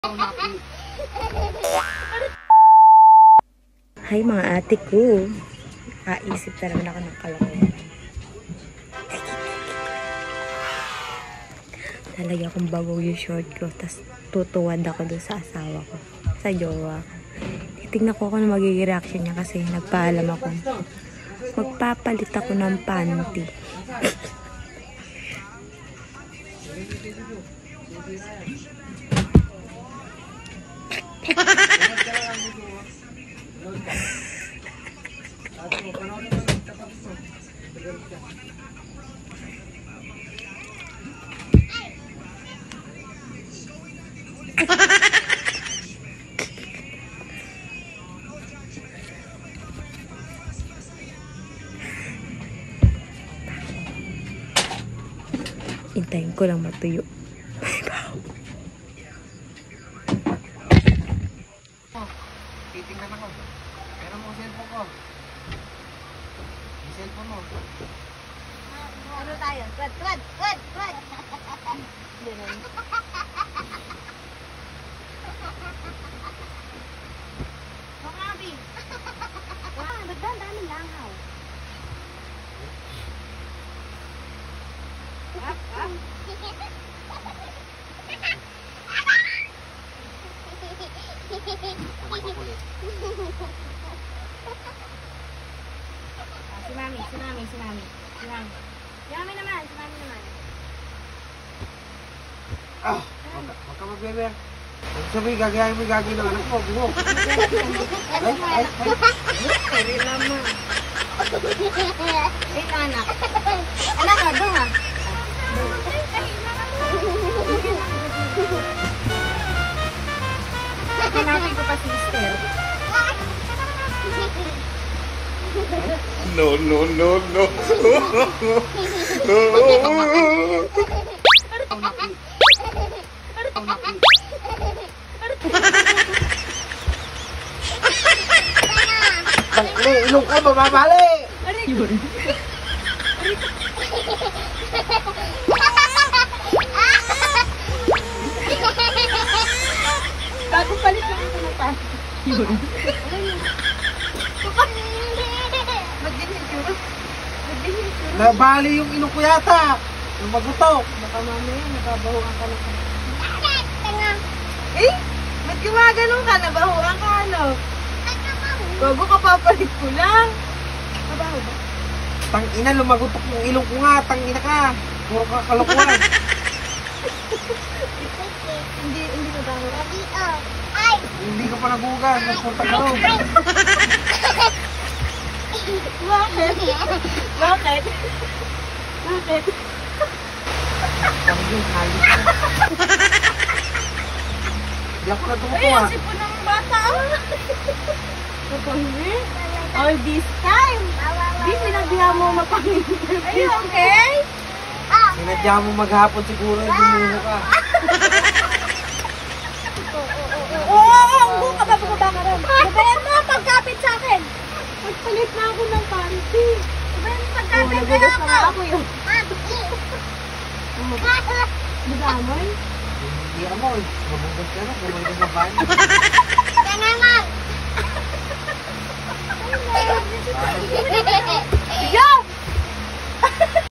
Hi mga ate ko. Kaisip talaga ako ng kalokohan. Talaga akong bago yung short ko. Tapos tutuwad ako doon sa asawa ko. Sa jowa. Titignan ko kung ano magiging reaction niya kasi nagpaalam ako. Magpapalit ako ng panty. Hintayin ko lang matuyo. Titingnan ako. Pero mo cellphone ko. Yung cellphone mo. Ano tayo? Twad! Makabi! Wow, ba't ba ang daming langaw? Si Mami naman. Huwag ka magbebe. Huwag sabi, gagayahin mo yung gagawin ng anak mo. Buhok. Ay. Sorry naman. Wait, anak. Anak ka, doon ha. Hanapin ko pa sister. No. Ilong ko, mababali! Bago palit lang ito ng pan. Nabali yung ilong ko yata. Yung magutok. Baka mamaya nababahuan ka na. Eh? Ba't gumaganon ka? Nabahuan ka ano? Bago ka papalit ko lang. Mabaho ba? Tangina, lumagutok yung ilong ko nga. Tangina ka. Puro ka kalukuhan. Hindi mabaho. Hindi ka pa nagugas. Nagpunta ka ron. Bakit? Bakit? Tangin, halit ka. Hindi ako natuko Ay, ah. ang sipon ng bata. Mapangin? All this time. Di, sinabihan mo mapangin. Are you okay? Sinadya mo maghapon siguro yung bumuho ka. Oo, ka ba bumaba ka rin? Sabayan mo, pagkapit sa akin. Magpalit na ako ng panty. Sabayan mo, pagkapit na ako yun. Magamoy? Hindi amoy. Mabugas ka na. Kumay ka sa bahay. Kaya naman.